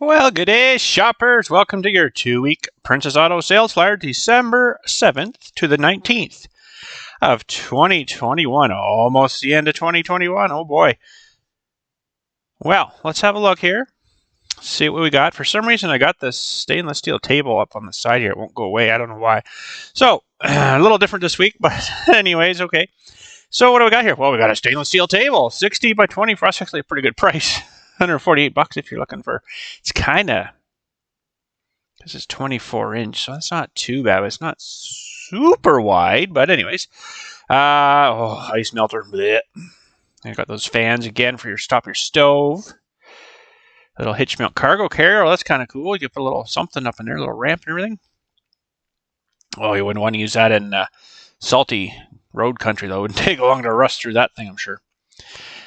Well, good day, shoppers. Welcome to your 2-week Princess Auto sales flyer, December 7th to the 19th of 2021. Almost the end of 2021. Oh, boy. Well, let's have a look here. See what we got. For some reason, I got this stainless steel table up on the side here. It won't go away. I don't know why. So, a little different this week, but anyways, okay. So, what do we got here? Well, we got a stainless steel table. 60 by 20 for us. Actually, a pretty good price. $148 if you're looking for. It's kind of, this is 24-inch, so that's not too bad. It's not super wide, but anyways. Ice melter. Bleh. I got those fans again for your stove. Little hitch mount cargo carrier. Oh, that's kind of cool. You can put a little something up in there, a little ramp and everything. Oh, you wouldn't want to use that in salty road country, though. It wouldn't take long to rust through that thing, I'm sure.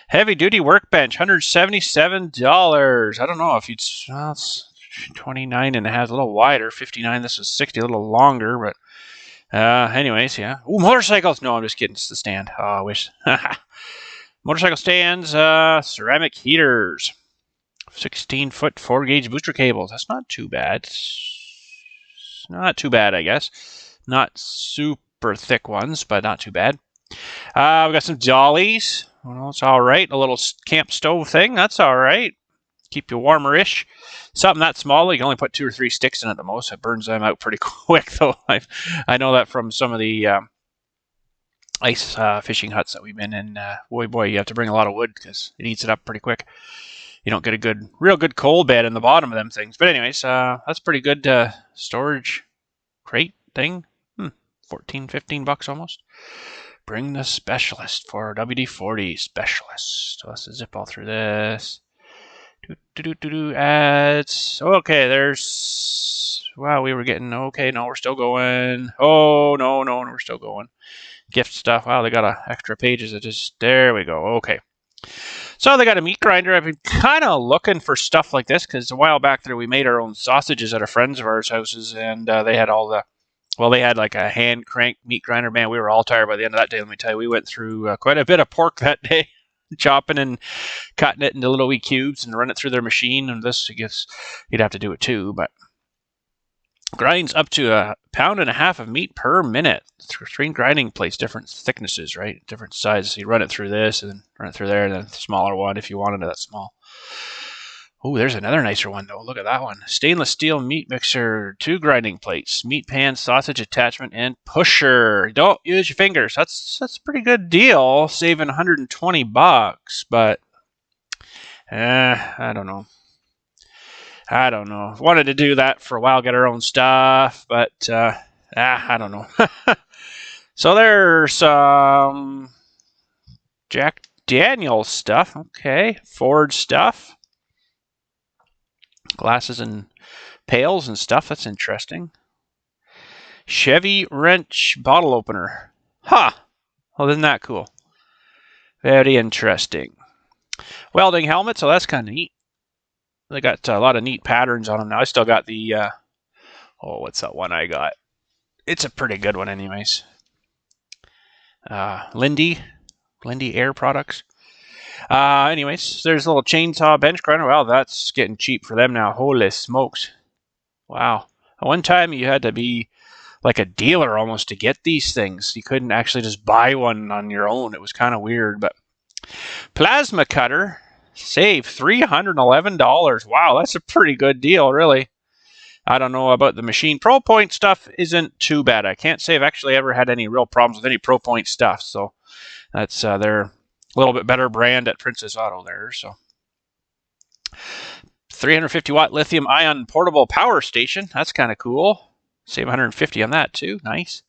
Heavy duty workbench, $177. I don't know if you'd, well, it's 29 and it has a little wider. 59, this is 60, a little longer, but anyways, yeah. Ooh, motorcycles. No, I'm just kidding. It's the stand. Oh, I wish. Motorcycle stands, ceramic heaters, 16-foot 4-gauge booster cables. That's not too bad. It's not too bad, I guess. Not super thick ones, but not too bad. We got some dollies. Well, it's all right. A little camp stove thing. That's all right. Keep you warmer-ish. Something that small, you can only put 2 or 3 sticks in at the most. It burns them out pretty quick, though. I know that from some of the ice fishing huts that we've been in. Boy, you have to bring a lot of wood because it eats it up pretty quick. You don't get a real good cold bed in the bottom of them things. But anyways, that's pretty good storage crate thing. $14-15 almost. Bring the specialist for WD-40 specialist. So let's zip all through this. Ads. Okay, there's. Wow, we were getting. Okay, no, we're still going. Oh, no, we're still going. Gift stuff. Wow, they got extra pages. There we go. Okay. So they got a meat grinder. I've been kind of looking for stuff like this because a while back there we made our own sausages at a friend's of ours' houses, and they had all the. Well, they had like a hand crank meat grinder. Man, we were all tired by the end of that day. Let me tell you, we went through quite a bit of pork that day, chopping and cutting it into little wee cubes and run it through their machine. And this, I guess, you'd have to do it too, but grinds up to 1.5 pounds of meat per minute. 3 grinding plates, different thicknesses, right? Different sizes. So you run it through this and then run it through there, and then the smaller one if you wanted it that small. Oh, there's another nicer one, though. Look at that one. Stainless steel meat mixer, 2 grinding plates, meat pan, sausage attachment, and pusher. Don't use your fingers. That's a pretty good deal, saving $120. But, I don't know. Wanted to do that for a while, get our own stuff, but, I don't know. So there's some Jack Daniels stuff. Okay. Ford stuff. Glasses and pails and stuff. That's interesting. Chevy wrench bottle opener. Huh. Well, isn't that cool? Very interesting. Welding helmet. So that's kind of neat. They got a lot of neat patterns on them now. I still got the, what's that one I got? It's a pretty good one anyways. Lindy Air Products. Anyways, there's a little chainsaw bench grinder. Well, that's getting cheap for them now. Holy smokes. Wow. At one time, you had to be like a dealer almost to get these things. You couldn't actually just buy one on your own. It was kind of weird. But plasma cutter, save $311. Wow, that's a pretty good deal, really. I don't know about the machine. ProPoint stuff isn't too bad. I can't say I've actually ever had any real problems with any ProPoint stuff. So that's their a little bit better brand at Princess Auto there. So 350-watt lithium ion portable power station. That's kind of cool. Save $150 on that too. Nice.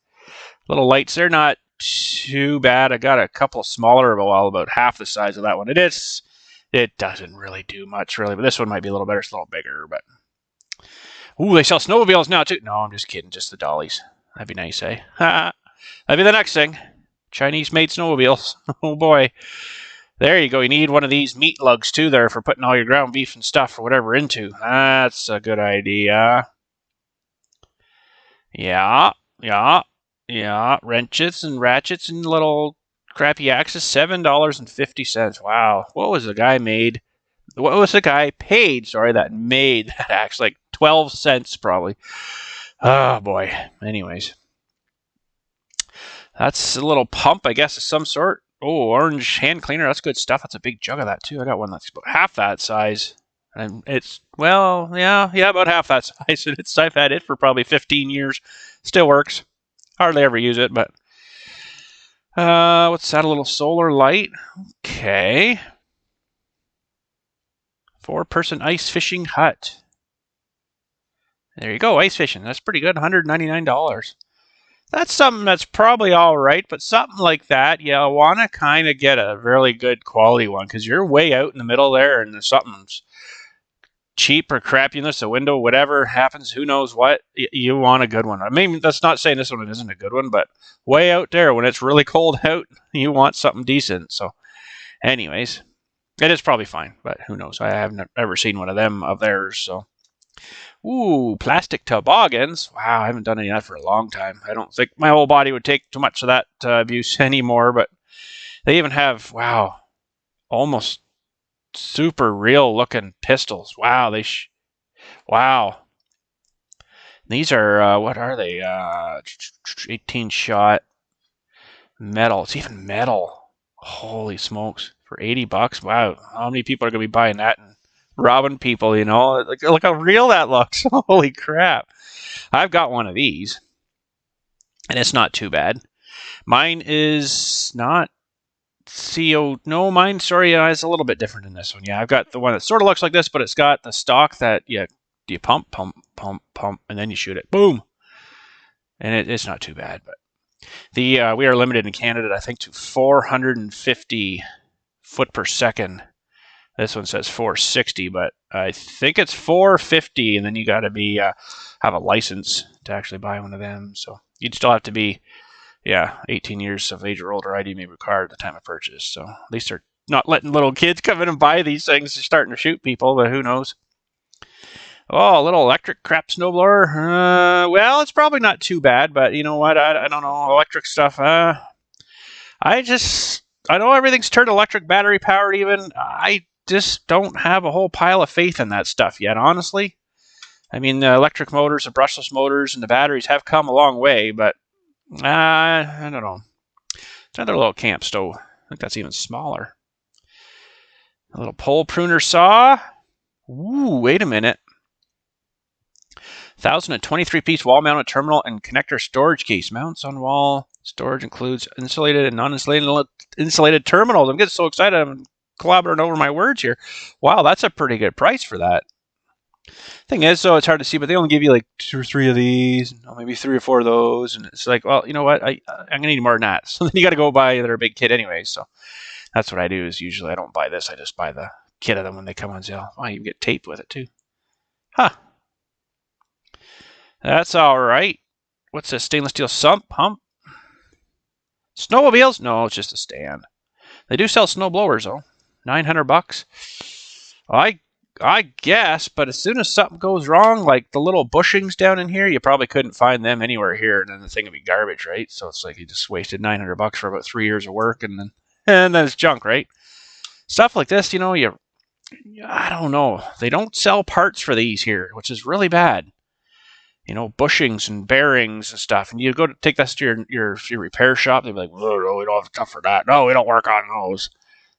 Little lights there, not too bad. I got a couple smaller, about half the size of that one. It doesn't really do much, really, but this one might be a little better. It's a little bigger, but. Ooh, they sell snowmobiles now too. No, I'm just kidding. Just the dollies. That'd be nice, eh? That'd be the next thing. Chinese-made snowmobiles. Oh, boy. There you go. You need one of these meat lugs, too, there for putting all your ground beef and stuff or whatever into. That's a good idea. Yeah. Wrenches and ratchets and little crappy axes, $7.50. Wow. What was the guy made What was the guy paid? Sorry, that made that axe, like 12 cents probably. Oh boy. Anyways, that's a little pump, I guess, of some sort. Oh, orange hand cleaner. That's good stuff. That's a big jug of that too. I got one that's about half that size. And it's, well, yeah, about half that size. And I've had it for probably 15 years. Still works. Hardly ever use it, but what's that? A little solar light. Okay. 4-person ice fishing hut. There you go, ice fishing. That's pretty good. $199. That's something that's probably all right, but something like that, you want to kind of get a really good quality one because you're way out in the middle there, and something's cheap or crappiness, a window, whatever happens, who knows what, you want a good one. I mean, that's not saying this one isn't a good one, but way out there when it's really cold out, you want something decent. So anyways, it is probably fine, but who knows? I haven't ever seen one of them of theirs. So, ooh, plastic toboggans. Wow, I haven't done any of that for a long time. I don't think my whole body would take too much of that abuse anymore, but they even have, wow, almost super real looking pistols. Wow, wow. These are, what are they? 18 shot metal. It's even metal. Holy smokes. For $80. Wow. How many people are going to be buying that and robbing people, Look how real that looks. Holy crap. I've got one of these, and it's not too bad. Mine is not no, mine, sorry, it's a little bit different than this one. Yeah, I've got the one that sort of looks like this, but it's got the stock that you pump, and then you shoot it. Boom. And it's not too bad, but we are limited in Canada, I think, to 450 foot per second. This one says 460, but I think it's 450, and then you got to be have a license to actually buy one of them. So you'd still have to be 18 years of age or older. ID may be required at the time of purchase. So at least they're not letting little kids come in and buy these things. They're starting to shoot people, but who knows? Oh, a little electric crap snowblower. Well, it's probably not too bad, but you know what? I don't know. Electric stuff. I know everything's turned electric, battery powered even. I just don't have a whole pile of faith in that stuff yet, honestly. I mean, the electric motors, the brushless motors, and the batteries have come a long way, but I don't know. It's another little camp stove. I think that's even smaller. A little pole pruner saw. Ooh, wait a minute. 1,023-piece wall-mounted terminal and connector storage case. Mounts on wall. Storage includes insulated and non-insulated terminals. I'm getting so excited. I'm clobbering over my words here. Wow, that's a pretty good price for that. Thing is, though, it's hard to see, but they only give you like 2 or 3 of these, maybe 3 or 4 of those, and it's like, well, you know what? I'm gonna need more than that. So then you got to go buy their big kit anyway. So that's what I do. Is usually I don't buy this. I just buy the kit of them when they come on sale. Oh, you get tape with it too. Huh. That's all right. What's this? Stainless steel sump pump? Snowmobiles? No, it's just a stand. They do sell snow blowers though. $900. I guess, but as soon as something goes wrong, like the little bushings down in here, you probably couldn't find them anywhere here, and then the thing would be garbage, right? So it's like you just wasted $900 for about 3 years of work, and then it's junk, right? Stuff like this, I don't know. They don't sell parts for these here, which is really bad. Bushings and bearings and stuff, and you go to take this to your repair shop, they'll be like, "Oh, no, we don't have stuff for that. No, we don't work on those."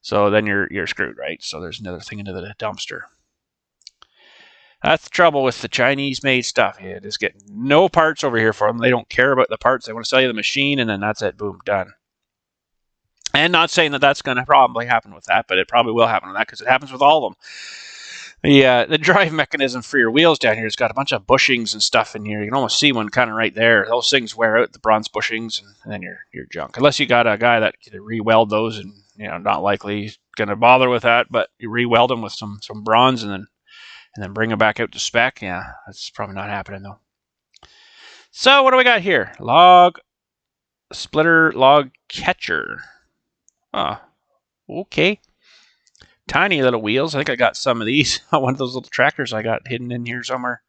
So then you're screwed, right? So there's another thing into the dumpster. That's the trouble with the Chinese-made stuff. You just get no parts over here for them. They don't care about the parts. They want to sell you the machine, and then that's it. Boom, done. And not saying that that's going to probably happen with that, but it probably will happen with that because it happens with all of them. The drive mechanism for your wheels down here has got a bunch of bushings and stuff in here. You can almost see one kind of right there. Those things wear out, the bronze bushings, and then you're junk. Unless you got a guy that can re-weld those, and not likely going to bother with that, but you re-weld them with some bronze and then bring them back out to spec. Yeah, that's probably not happening though. So what do we got here? Log splitter, log catcher. Okay. Tiny little wheels. I think I got some of these on one of those little tractors I got hidden in here somewhere.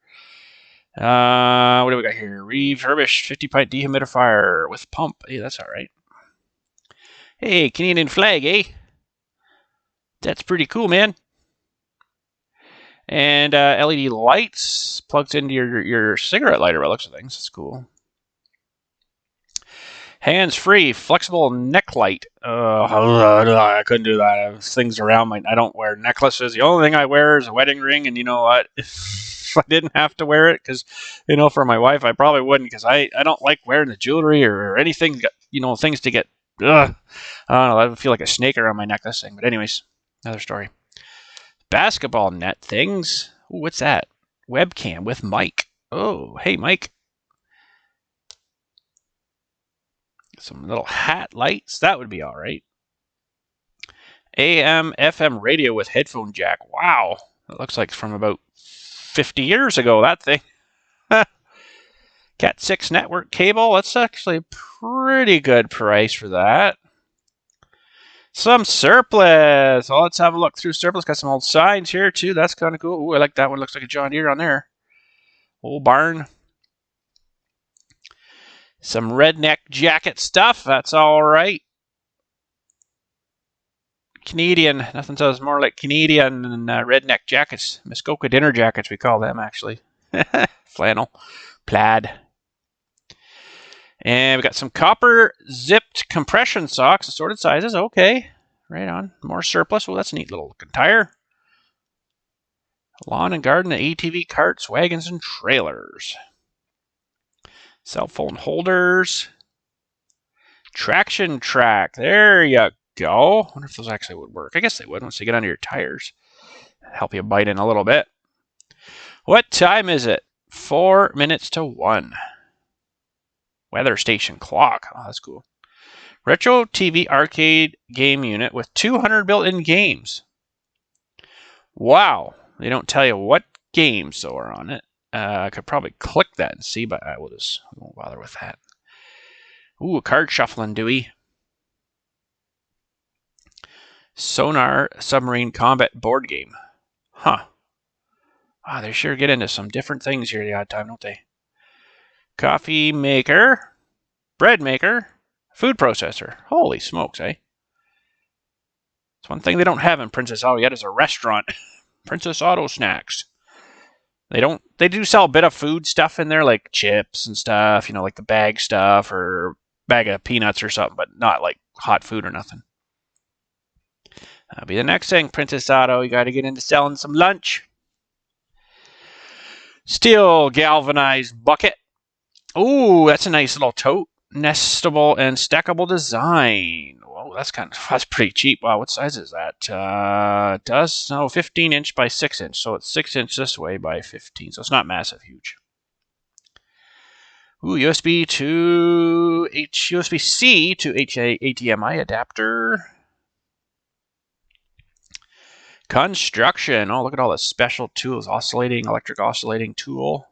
What do we got here? Refurbished 50-pint dehumidifier with pump. Hey, that's all right. Hey, Canadian flag, eh? That's pretty cool, man. And LED lights plugs into your cigarette lighter by the looks of things. That's cool. Hands-free, flexible neck light. I couldn't do that. I have things around my... I don't wear necklaces. The only thing I wear is a wedding ring, and you know what? If I didn't have to wear it, because, you know, for my wife, I probably wouldn't, because I don't like wearing the jewelry or anything, you know, things to get... I don't know, I would feel like a snake around my neck, this thing. But anyways, another story. Basketball net things. Ooh, what's that? Webcam with mic. Oh, hey, Mike. Some little hat lights. That would be all right. AM, FM radio with headphone jack. Wow. It looks like from about 50 years ago, that thing. Cat 6 network cable. That's actually a pretty good price for that. Some surplus. Oh, let's have a look through surplus. Got some old signs here, too. That's kind of cool. Ooh, I like that one. Looks like a John Deere on there. Old barn. Some redneck jacket stuff. That's all right. Canadian. Nothing says more like Canadian than redneck jackets. Muskoka dinner jackets, we call them, actually. Flannel. Plaid. And we got some copper zipped compression socks, assorted sizes. Okay. Right on. More surplus. Well, that's a neat little looking tire. Lawn and garden, ATV carts, wagons, and trailers. Cell phone holders. Traction track. There you go. I wonder if those actually would work. I guess they would once they get under your tires. Help you bite in a little bit. What time is it? 4 minutes to 1. Weather station clock. Oh, that's cool. Retro TV arcade game unit with 200 built-in games. Wow. They don't tell you what games though are on it. I could probably click that and see, but I won't bother with that. Ooh, a card shuffling Dewey. Sonar submarine combat board game. Huh. Wow, they sure get into some different things here the odd time, don't they? Coffee maker. Bread maker. Food processor. Holy smokes, eh? It's one thing they don't have in Princess Auto yet is a restaurant. Princess Auto Snacks. They do sell a bit of food stuff in there, like chips and stuff, you know, like the bag stuff or bag of peanuts or something, but not like hot food or nothing. That'll be the next thing, Princess Auto. You got to get into selling some lunch. Steel galvanized bucket. Ooh, that's a nice little tote. Nestable and stackable design. Whoa, that's pretty cheap. Wow, what size is that? 15 inch by 6 inch. So it's 6 inch this way by 15. So it's not massive, huge. Ooh, USB to USB-C to HDMI adapter. Construction. Oh, look at all the special tools. Electric oscillating tool.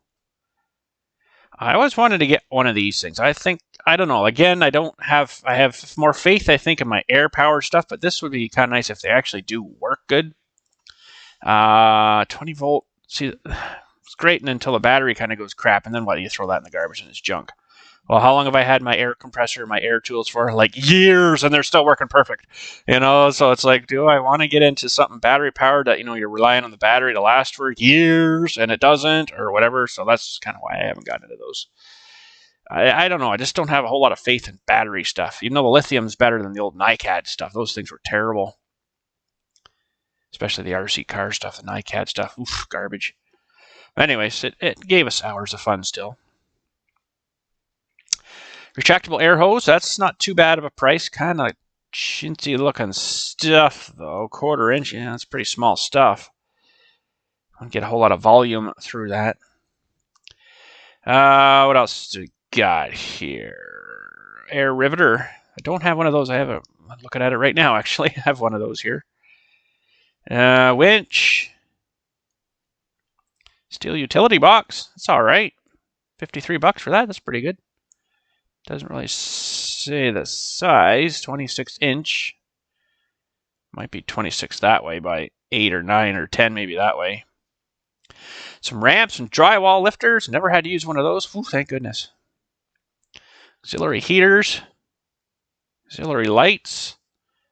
I always wanted to get one of these things. I don't know. Again, I have more faith, I think, in my air power stuff, but this would be kind of nice if they actually do work good. 20 volt. See, it's great until the battery kind of goes crap, and then what? You throw that in the garbage and it's junk. Well, how long have I had my air compressor, my air tools for? Like years, and they're still working perfect. You know, so it's like, do I want to get into something battery powered that, you know, you're relying on the battery to last for years and it doesn't or whatever? So that's kind of why I haven't gotten into those. I don't know. I just don't have a whole lot of faith in battery stuff. Even though the lithium's better than the old NiCad stuff. Those things were terrible. Especially the RC car stuff, the NiCad stuff. Oof, garbage. Anyways, it gave us hours of fun still. Retractable air hose, that's not too bad of a price. Kind of chintzy looking stuff, though. 1/4 inch, yeah, that's pretty small stuff. Don't get a whole lot of volume through that. What else do we got here? Air Riveter. I don't have one of those. I'm looking at it right now, actually. I have one of those here. Winch. Steel utility box. That's all right. $53 for that. That's pretty good. Doesn't really say the size. 26 inch. Might be 26 that way by 8 or 9 or 10 maybe that way. Some ramps and drywall lifters. Never had to use one of those. Ooh, thank goodness. Auxiliary heaters. Auxiliary lights.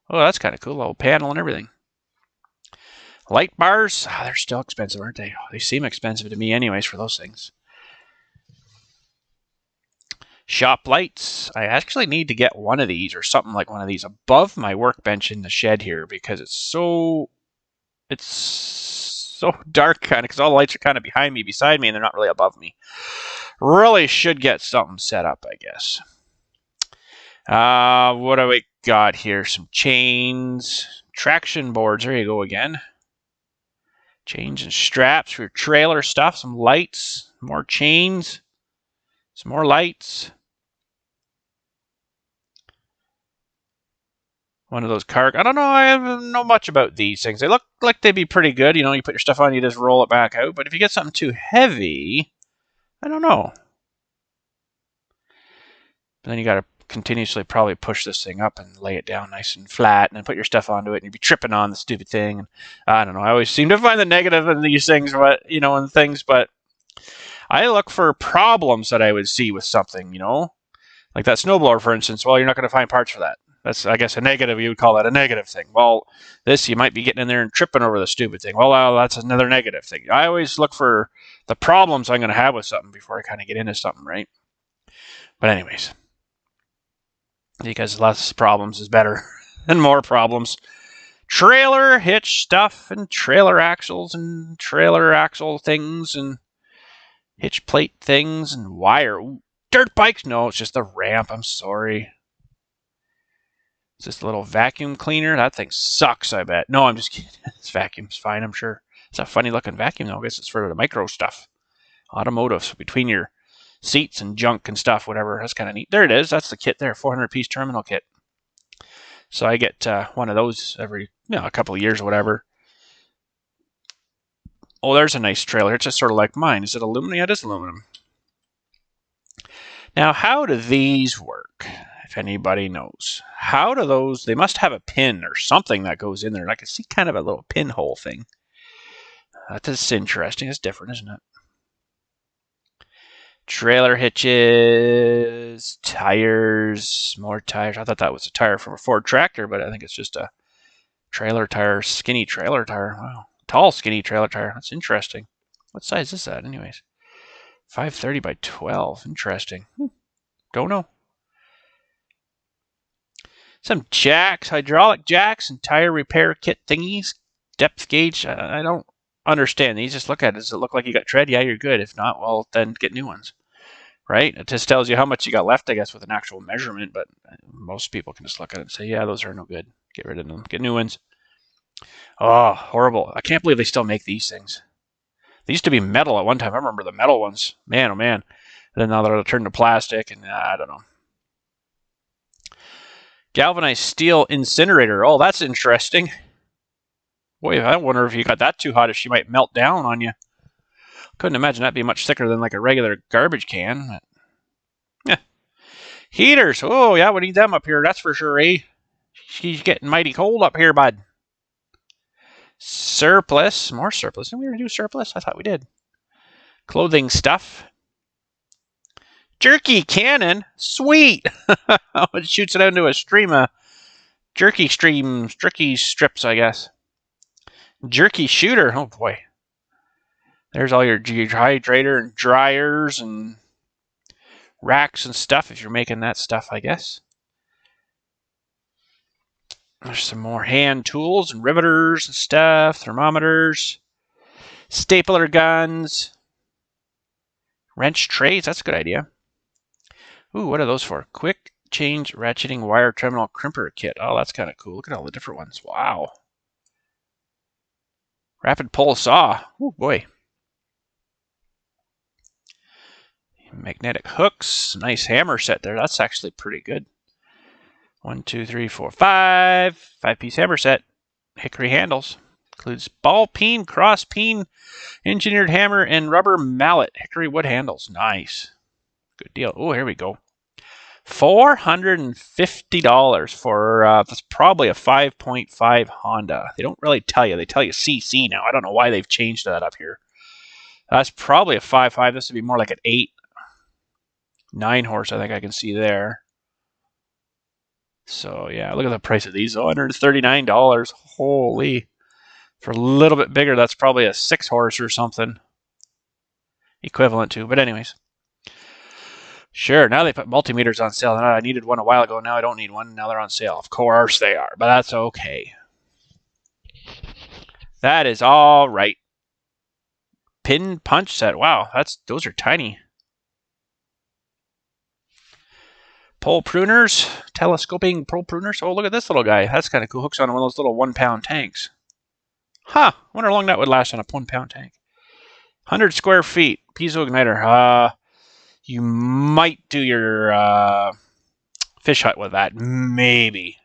Oh, that's kind of cool. Little panel and everything. Light bars, they're still expensive, aren't they? They seem expensive to me anyways for those things. Shop lights. I actually need to get one of these or something like one of these above my workbench in the shed here because it's so dark kind of because all the lights are kind of behind me, beside me, and they're not really above me. Really should get something set up, I guess. What do we got here? Some chains, traction boards. There you go again. Chains and straps for your trailer stuff. Some lights, more chains, some more lights. One of those car. I don't know. I don't know much about these things. They look like they'd be pretty good. You know, you put your stuff on, you just roll it back out. But if you get something too heavy, I don't know. But then you got to continuously probably push this thing up and lay it down nice and flat and then put your stuff onto it and you'd be tripping on the stupid thing. And I don't know. I always seem to find the negative in these things, but I look for problems that I would see with something, like that snowblower, for instance. Well, you're not going to find parts for that. That's, I guess, a negative. You would call that a negative thing. Well, this, you might be getting in there and tripping over the stupid thing. Well, that's another negative thing. I always look for the problems I'm going to have with something before I kind of get into something, right? But anyways, because less problems is better than more problems. Trailer hitch stuff and trailer axles and trailer axle things and hitch plate things and wire. Ooh, dirt bikes? No, it's just the ramp. I'm sorry. It's just a little vacuum cleaner. That thing sucks, I bet. No, I'm just kidding. This vacuum's fine, I'm sure. It's a funny looking vacuum, though. I guess it's for the micro stuff. Automotive, so between your seats and junk and stuff, whatever. That's kind of neat. There it is. That's the kit there, 400-piece terminal kit. So I get one of those every a couple of years or whatever. Oh, there's a nice trailer. It's just sort of like mine. Is it aluminum? Yeah, it is aluminum. Now, how do these work? If anybody knows. How do those... They must have a pin or something that goes in there. I can see kind of a little pinhole thing. That's interesting. It's different, isn't it? Trailer hitches, tires, more tires. I thought that was a tire from a Ford tractor, but I think it's just a trailer tire, skinny trailer tire. Wow. Tall, skinny trailer tire. That's interesting. What size is this at, anyways? 530 by 12. Interesting. Don't know. Some jacks, hydraulic jacks, and tire repair kit thingies. Depth gauge. I don't understand these. Just look at it. Does it look like you got tread? Yeah, you're good. If not, well, then get new ones. Right? It just tells you how much you got left, I guess, with an actual measurement, but most people can just look at it and say, yeah, those are no good. Get rid of them. Get new ones. Oh, horrible. I can't believe they still make these things. They used to be metal at one time. I remember the metal ones. Man, oh man. And then now they're turned to plastic, and I don't know. Galvanized steel incinerator. Oh, that's interesting. Boy, I wonder if you got that too hot, if she might melt down on you. Couldn't imagine that'd be much thicker than like a regular garbage can. But, yeah. Heaters. Oh, yeah, we need them up here. That's for sure, eh? She's getting mighty cold up here, bud. Surplus. More surplus. Didn't we already do surplus? I thought we did. Clothing stuff. Jerky Cannon. Sweet. It shoots it out into a stream of jerky strips, I guess. Jerky shooter. Oh, boy. There's all your hydrator and dryers and racks and stuff if you're making that stuff, I guess. There's some more hand tools and riveters and stuff, thermometers, stapler guns, wrench trays. That's a good idea. Ooh, what are those for? Quick change ratcheting wire terminal crimper kit. Oh, that's kind of cool. Look at all the different ones. Wow. Rapid pull saw. Oh, boy. Magnetic hooks. Nice hammer set there. That's actually pretty good. 1, 2, 3, 4, 5. 5-piece hammer set. Hickory handles. Includes ball peen, cross peen, engineered hammer, and rubber mallet. Hickory wood handles. Nice. Good deal. Oh, here we go. $450 for that's probably a 5.5 Honda. They don't really tell you. They tell you CC now. I don't know why they've changed that up here. That's probably a 5.5. This would be more like an 8. 9 horse, I think I can see there. So, yeah, look at the price of these. $139. Holy. For a little bit bigger, that's probably a 6-horse or something. Equivalent to, but anyways. Sure, now they put multimeters on sale. I needed one a while ago. Now I don't need one. Now they're on sale. Of course they are, but that's okay. That is all right. Pin punch set. Wow, those are tiny. Pole pruners, telescoping pole pruners. Oh, look at this little guy. That's kind of cool. Hooks on one of those little 1-pound tanks. Huh, wonder how long that would last on a 1-pound tank. 100 square feet. Piezo igniter. You might do your fish hut with that. Maybe.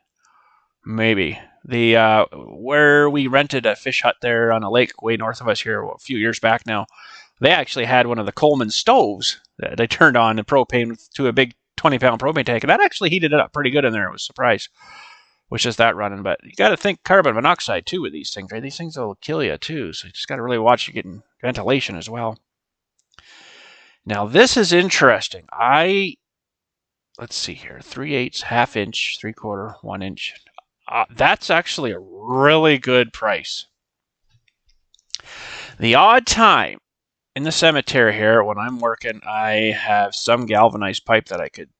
The where we rented a fish hut there on a lake way north of us here a few years back now, they actually had one of the Coleman stoves that they turned on the propane to a big 20-pound propane tank, and that actually heated it up pretty good in there. I was surprised, which is that running. But you got to think carbon monoxide too with these things, right? These things will kill you too, so you just got to really watch you getting ventilation as well. Now this is interesting. Let's see here, 3/8, 1/2 inch, 3/4, 1 inch. That's actually a really good price. The odd time in the cemetery here, when I'm working, I have some galvanized pipe that I could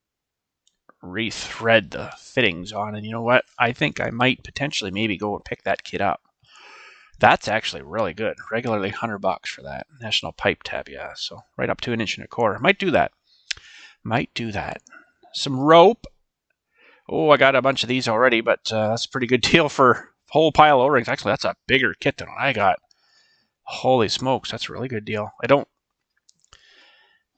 rethread the fittings on. And you know what? I think I might potentially maybe go and pick that kit up. That's actually really good. Regularly $100 for that. National Pipe Tab, yeah. So right up to 1 1/4 inch. Might do that. Some rope. Oh, I got a bunch of these already, but that's a pretty good deal for a whole pile of O-rings. Actually, that's a bigger kit than what I got. Holy smokes, that's a really good deal. I don't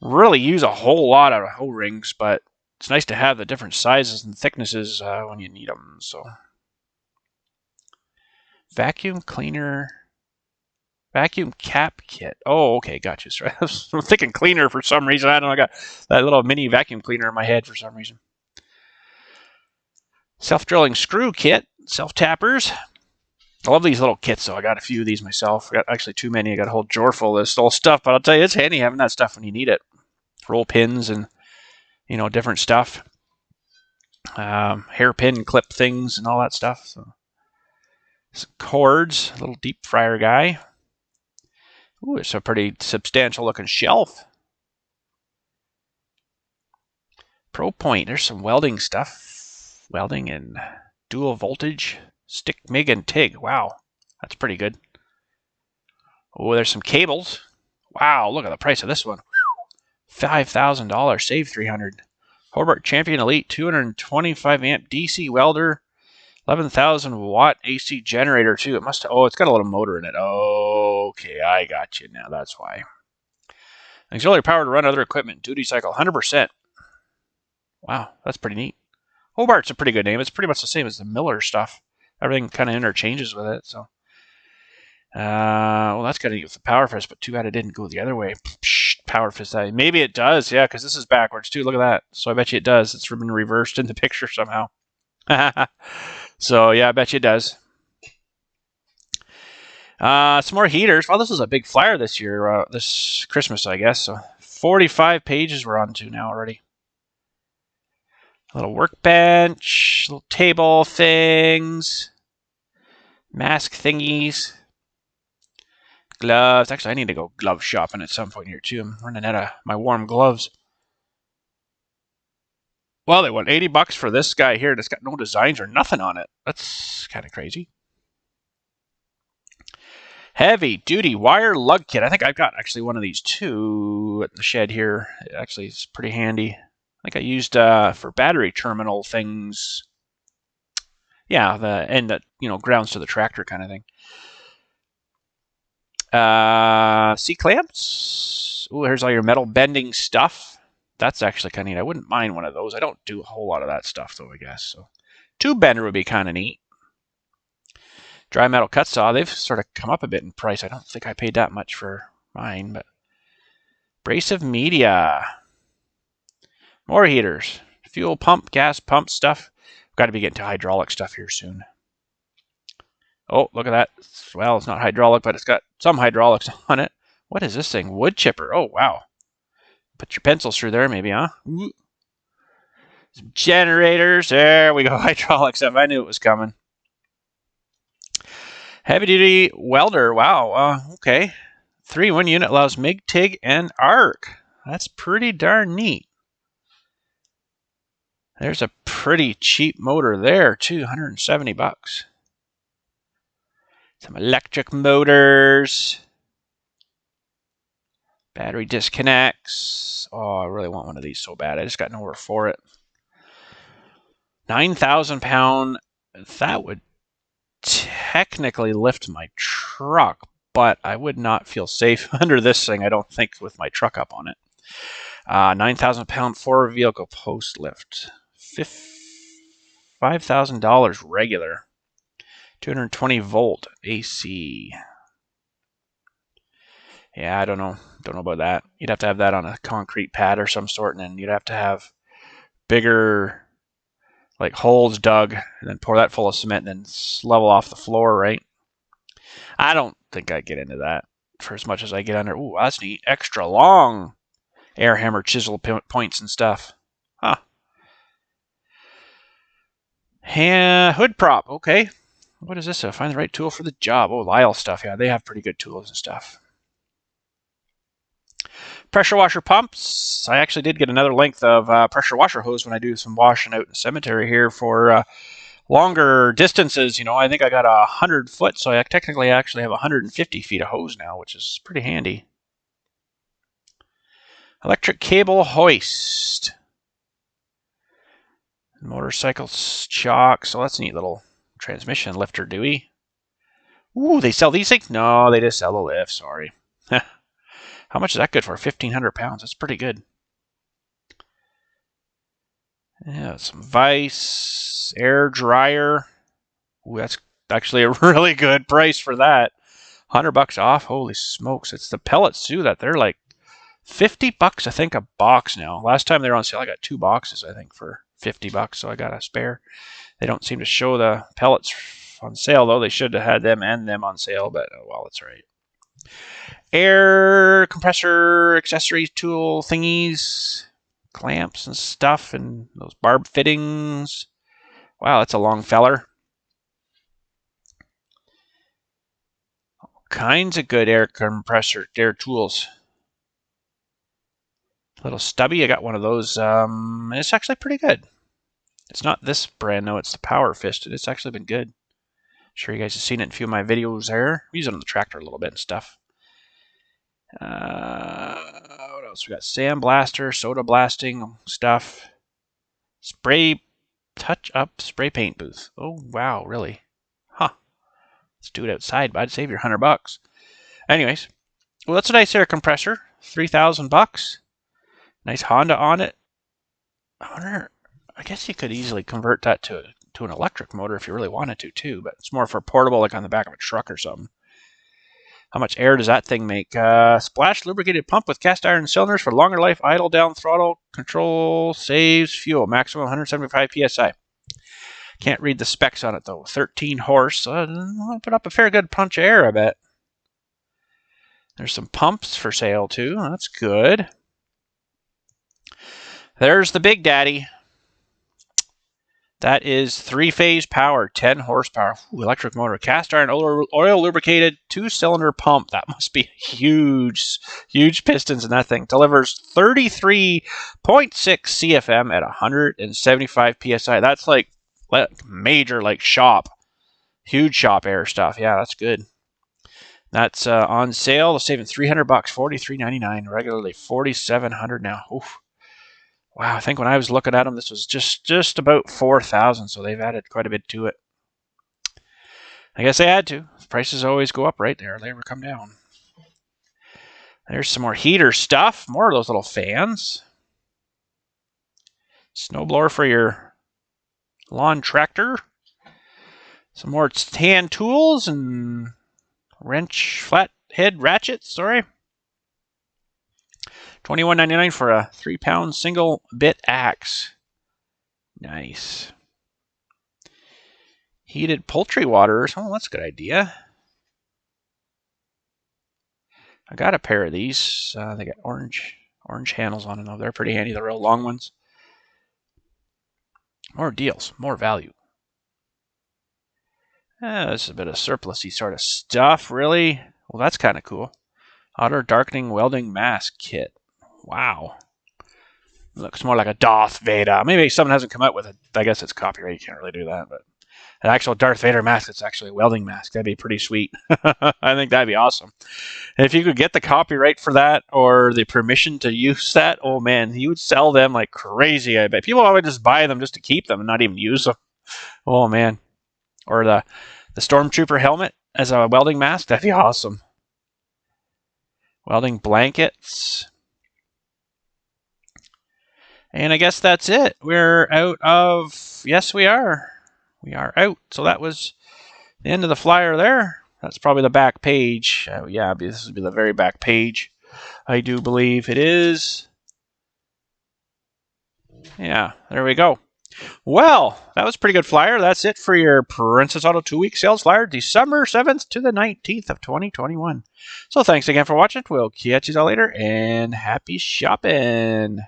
really use a whole lot of O-rings, but it's nice to have the different sizes and thicknesses when you need them. So, vacuum cap kit. Oh, okay, gotcha. Sorry. I was thinking cleaner for some reason. I don't know. I got that little mini vacuum cleaner in my head for some reason. Self-drilling screw kit, self-tappers. I love these little kits, though. I got a few of these myself. I got actually too many. I got a whole drawer full of this old stuff, but I'll tell you, it's handy having that stuff when you need it. Roll pins and, different stuff. Hairpin clip things and all that stuff. So, some cords, a little deep fryer guy. Ooh, it's a pretty substantial looking shelf. Pro Point, there's some welding stuff. Welding and dual voltage. Stick, MIG, and TIG. Wow, that's pretty good. Oh, there's some cables. Wow, look at the price of this one. $5,000, save $300. Hobart Champion Elite 225 amp DC welder, 11,000 watt AC generator too. It must. Oh, it's got a little motor in it. Okay, I got you now. That's why. Auxiliary power to run other equipment. Duty cycle 100%. Wow, that's pretty neat. Hobart's a pretty good name. It's pretty much the same as the Miller stuff. Everything kind of interchanges with it. So, well, that's got to do with the power fist, but too bad it didn't go the other way. Power fist. Maybe it does, yeah, because this is backwards too. Look at that. So I bet you it does. It's been reversed in the picture somehow. So yeah, I bet you it does. Some more heaters. Well, this is a big flyer this year, this Christmas, I guess. So 45 pages we're on to now already. A little workbench, little table things, mask thingies, gloves. Actually, I need to go glove shopping at some point here too. I'm running out of my warm gloves. Well, they want $80 for this guy here, and it's got no designs or nothing on it. That's kind of crazy. Heavy duty wire lug kit. I think I've got actually one of these too at the shed here. Actually, it's pretty handy. I think I used for battery terminal things. Yeah, the end that grounds to the tractor kind of thing. C-clamps. Oh, here's all your metal bending stuff. That's actually kind of neat. I wouldn't mind one of those. I don't do a whole lot of that stuff though, I guess. So, tube bender would be kind of neat. Dry metal cut saw. They've sort of come up a bit in price. I don't think I paid that much for mine, but abrasive media. More heaters, fuel pump, gas pump stuff. We've got to be getting to hydraulic stuff here soon. Oh, look at that. Well, it's not hydraulic, but it's got some hydraulics on it. What is this thing? Wood chipper. Oh, wow. Put your pencils through there, maybe, huh? Ooh. Some generators. There we go. Hydraulic stuff. I knew it was coming. Heavy duty welder. Wow. Okay. 3-in-1 unit allows MIG, TIG, and ARC. That's pretty darn neat. There's a pretty cheap motor there, too. $170. Some electric motors. Battery disconnects. Oh, I really want one of these so bad. I just got nowhere for it. 9,000 pound. That would technically lift my truck, but I would not feel safe under this thing, I don't think, with my truck up on it. 9,000 pound 4-vehicle post lift. $5,000 regular. 220 volt AC. Yeah, I don't know. Don't know about that. You'd have to have that on a concrete pad or some sort, and then you'd have to have bigger, like, holes dug, and then pour that full of cement, and then level off the floor, right? I don't think I'd get into that for as much as I get under. Ooh, that's neat. Extra long air hammer chisel points and stuff. Huh. Hood prop. Okay. What is this? Find the right tool for the job. Oh, Lyle stuff. Yeah, they have pretty good tools and stuff. Pressure washer pumps. I actually did get another length of pressure washer hose when I do some washing out in the cemetery here for longer distances. You know, I think I got 100 foot, so I technically actually have 150 feet of hose now, which is pretty handy. Electric cable hoist. Motorcycle shock. So that's a neat little transmission lifter, do we? Ooh, they sell these things? No, they just sell the lift. Sorry. How much is that good for? 1,500 pounds. That's pretty good. Yeah, some vise, air dryer. Ooh, that's actually a really good price for that. $100 off. Holy smokes! It's the pellets too that they're like $50, I think, a box now. Last time they were on sale, I got 2 boxes, I think, for $50, so I got a spare. They don't seem to show the pellets on sale, though. They should have had them and them on sale, but oh, well, it's all right. Air compressor accessories tool thingies, clamps and stuff, and those barb fittings. Wow, that's a long feller. All kinds of good air compressor, air tools. Little stubby, I got one of those. It's actually pretty good. It's not this brand, no, it's the Power Fist. It's actually been good. Sure you guys have seen it in a few of my videos there. We use it on the tractor a little bit and stuff. What else? We got sandblaster, soda blasting stuff. Spray touch-up spray paint booth. Oh, wow, really? Huh. Let's do it outside, bud. Save your $100. Anyways, well, that's a nice air compressor. $3,000. Nice Honda on it. I guess you could easily convert that to an electric motor if you really wanted to, too, but it's more for portable, like on the back of a truck or something. How much air does that thing make? Splash lubricated pump with cast iron cylinders for longer life. Idle down throttle control saves fuel. Maximum 175 psi. Can't read the specs on it though. 13 horse. I'll put up a fair good punch of air, I bet. There's some pumps for sale too. That's good. There's the Big Daddy. That is 3-phase power, 10 horsepower. Ooh, electric motor, cast iron, oil lubricated, 2-cylinder pump. That must be huge, huge pistons in that thing. Delivers 33.6 CFM at 175 psi. That's like major, like shop, huge shop air stuff. Yeah, that's good. That's on sale. They're saving $300, $43.99. Regularly $4,700 now. Oof. Wow, I think when I was looking at them, this was just about 4,000, so they've added quite a bit to it. I guess they had to. Prices always go up, right? They never come down. There's some more heater stuff. More of those little fans. Snowblower for your lawn tractor. Some more hand tools and wrench flathead ratchets, sorry. $21.99 for a 3-pound single bit axe. Nice. Heated poultry waters. Oh, that's a good idea. I got a pair of these. They got orange handles on them. They're pretty handy. The real long ones. More deals, more value. This is a bit of surplusy sort of stuff, really. Well, that's kind of cool. Otter Darkening Welding Mask Kit. Wow. Looks more like a Darth Vader. Maybe someone hasn't come out with it. I guess it's copyright. You can't really do that. But an actual Darth Vader mask that's actually a welding mask. That'd be pretty sweet. I think that'd be awesome. And if you could get the copyright for that or the permission to use that, oh man, you would sell them like crazy. I bet people would just buy them just to keep them and not even use them. Oh man. Or the Stormtrooper helmet as a welding mask. That'd be awesome. Welding blankets. And I guess that's it. We're out of... Yes, we are. We are out. So that was the end of the flyer there. That's probably the back page. Yeah, this would be the very back page. I do believe it is. Yeah, there we go. Well, that was a pretty good flyer. That's it for your Princess Auto 2-week sales flyer, December 7th to the 19th of 2021. So thanks again for watching. We'll catch you all later, and happy shopping.